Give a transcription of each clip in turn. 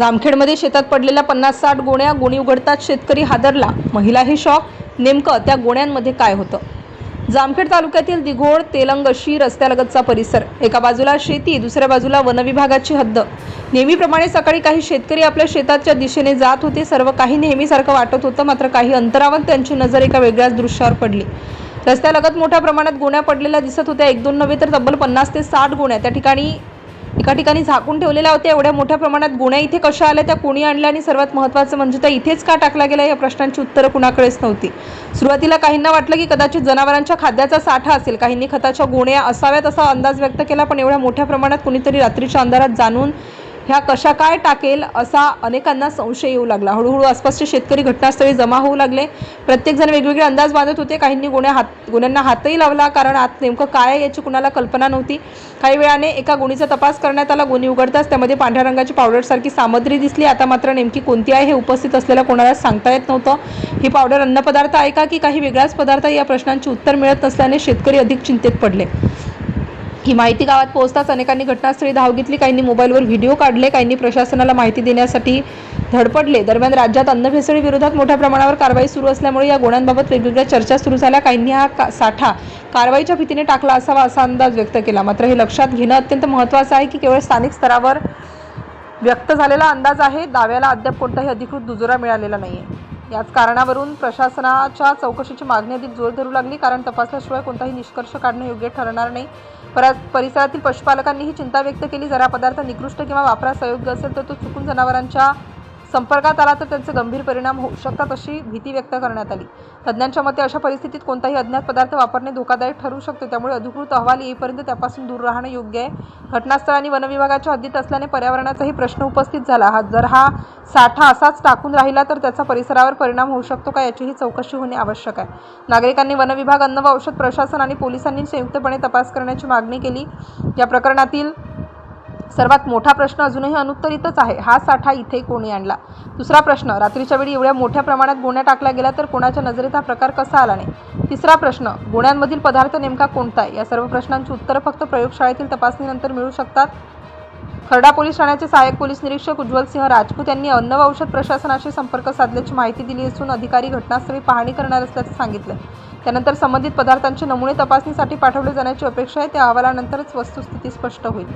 जामखेडमध्ये शेतात पडलेल्या 50-60 गोण्या. गोणी उघडताच शेतकरी हादरला, महिलाही शॉक. नेमकं त्या गोण्यांमध्ये काय होतं? जामखेड तालुक्यातील दिघोळ तेलंगशी रस्त्यालगतचा परिसर. एका बाजूला शेती, दुसऱ्या बाजूला वनविभागाची हद्द. नेहमीप्रमाणे सकाळी काही शेतकरी आपल्या शेताच्या दिशेने जात होते. सर्व काही नेहमीसारखं वाटत होतं, मात्र काही अंतरावर त्यांची नजर एका वेगळ्याच दृश्यावर पडली. रस्त्यालगत मोठ्या प्रमाणात गोण्या पडलेल्या दिसत होत्या. एक दोन नव्हे तर तब्बल 50 ते 60 गोण्या एका ठिकाणी झाकून ठेवलेल्या होत्या. एवढ्या मोठ्या प्रमाणात गोण्या इथे कशा आल्या, त्या कोणी आणल्या आणि सर्वात महत्त्वाचं म्हणजे त्या इथेच का टाकल्या गेल्या, या प्रश्नांची उत्तरं कुणाकडेच नव्हती. सुरुवातीला काहींना वाटलं की कदाचित जनावरांच्या खाद्याचा साठा असेल, काहींनी खताच्या गोण्या असाव्यात असा अंदाज व्यक्त केला. पण एवढ्या मोठ्या प्रमाणात कुणीतरी रात्रीच्या अंधारात जाणून ह्या कशा काय टाकेल असा अनेकांना संशय येऊ लागला. हळूहळू आसपासचे शेतकरी घटनास्थळी जमा होऊ लागले. प्रत्येकजण वेगवेगळे अंदाज बांधत होते. काहींनी गोण्यांना हातही लावला, कारण आत नेमकं काय आहे याची कुणाला कल्पना नव्हती. काही वेळाने एका गोणीचा तपास करण्यात आला. गोणी उघडताच त्यामध्ये पांढऱ्या रंगाची पावडरसारखी सामग्री दिसली. आता मात्र नेमकी कोणती आहे हे उपस्थित असलेल्या कोणाला सांगता येत नव्हतं. ही पावडर अन्नपदार्थ आहे का की काही वेगळाच पदार्थ, या प्रश्नांची उत्तर मिळत नसल्याने शेतकरी अधिक चिंतेत पडले. ही माहिती गावात पोहोचताच अनेकांनी घटनास्थळी धाव घेतली. काहींनी मोबाईलवर व्हिडिओ काढले, काहींनी प्रशासनाला माहिती देण्यासाठी धडपडले. दरम्यान राज्यात अन्नभेसळी विरोधात मोठ्या प्रमाणावर कारवाई सुरू असल्यामुळे या गोण्यांबाबत वेगवेगळ्या चर्चा सुरू झाल्या. काहींनी हा साठा कारवाईच्या भीतीने टाकला असावा असा अंदाज व्यक्त केला. मात्र हे लक्षात घेणं अत्यंत महत्त्वाचं आहे की केवळ स्थानिक स्तरावर व्यक्त झालेला अंदाज आहे. दाव्याला अद्याप कोणताही अधिकृत दुजोरा मिळालेला नाहीये. याच कारणावरून प्रशासनाच्या चौकशीची मागणी अधिक जोर धरू लागली, कारण तपासल्याशिवाय कोणताही निष्कर्ष काढणं योग्य ठरणार नाही. परिसरातील पशुपालकांनी ही चिंता व्यक्त केली. जर हा पदार्थ निकृष्ट किंवा वापरास अयोग्य असेल तर तो चुकून जनावरांच्या संपर्कात आला तर त्यांचे गंभीर परिणाम होऊ शकतात अशी भीती व्यक्त करण्यात आली. तज्ज्ञांच्या मते अशा परिस्थितीत कोणताही अज्ञात पदार्थ वापरणे धोकादायक ठरू शकते. त्यामुळे अधिकृत अहवाल येईपर्यंत त्यापासून दूर राहणं योग्य आहे. घटनास्थळ आणि वनविभागाच्या हद्दीत असल्याने पर्यावरणाचाही प्रश्न उपस्थित झाला. जर हा साठा असाच टाकून राहिला तर त्याचा परिसरावर परिणाम होऊ शकतो का, याचीही चौकशी होणे आवश्यक आहे. नागरिकांनी वनविभाग, अन्न व औषध प्रशासन आणि पोलिसांनी संयुक्तपणे तपास करण्याची मागणी केली. या प्रकरणातील सर्वात मोठा प्रश्न अजूनही अनुत्तरितच आहे. हा साठा इथे कोणी आणला? दुसरा प्रश्न, रात्रीच्या वेळी एवढ्या मोठ्या प्रमाणात गोण्या टाकल्या गेल्या तर कोणाच्या नजरेत हा प्रकार कसा आला नाही? तिसरा प्रश्न, गोण्यांमधील पदार्थ नेमका कोणता आहे? या सर्व प्रश्नांची उत्तरं फक्त प्रयोगशाळेतील तपासणीनंतर मिळू शकतात. खर्डा पोलीस ठाण्याचे सहाय्यक पोलीस निरीक्षक उज्ज्वल सिंह राजपूत यांनी अन्न व औषध प्रशासनाशी संपर्क साधल्याची माहिती दिली असून अधिकारी घटनास्थळी पाहणी करणार असल्याचे सांगितले. त्यानंतर संबंधित पदार्थांचे नमुने तपासणीसाठी पाठवले जाण्याची अपेक्षा आहे. त्या अहवालानंतरच वस्तुस्थिती स्पष्ट होईल.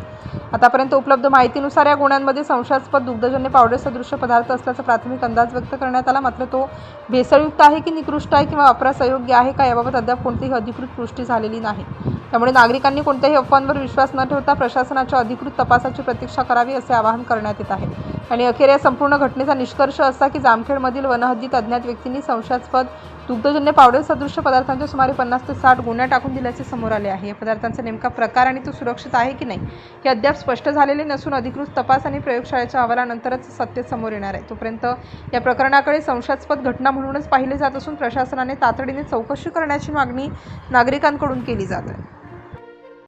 आतापर्यंत उपलब्ध माहितीनुसार या गोण्यांमध्ये संशयास्पद दुग्धजन्य पावडर सदृश पदार्थ असल्याचा प्राथमिक अंदाज व्यक्त करण्यात आला. मात्र तो भेसळयुक्त आहे की निकृष्ट आहे किंवा वापरास अयोग्य आहे का, याबाबत अद्याप कोणतीही अधिकृत पुष्टी झालेली नाही. त्यामुळे नागरिकांनी कोणत्याही अफवांवर विश्वास न ठेवता प्रशासनाच्या अधिकृत तपासाची प्रतीक्षा करावी असे आवाहन करण्यात येत आहे. आणि अखेर या संपूर्ण घटनेचा निष्कर्ष असा की जामखेडमधील वनहद्दीत अज्ञात व्यक्तींनी संशयास्पद दुग्धजन्य पावडर सदृश पदार्थांच्या सुमारे 50 ते 60 गोण्या टाकून दिल्याचे समोर आले आहे. या पदार्थांचा नेमका प्रकार आणि तो सुरक्षित आहे की नाही हे अद्याप स्पष्ट झालेले नसून अधिकृत तपास आणि प्रयोगशाळेच्या अहवालानंतरच सत्य समोर येणार आहे. तोपर्यंत या प्रकरणाकडे संशयास्पद घटना म्हणूनच पाहिले जात असून प्रशासनाने तातडीने चौकशी करण्याची मागणी नागरिकांकडून केली जात आहे.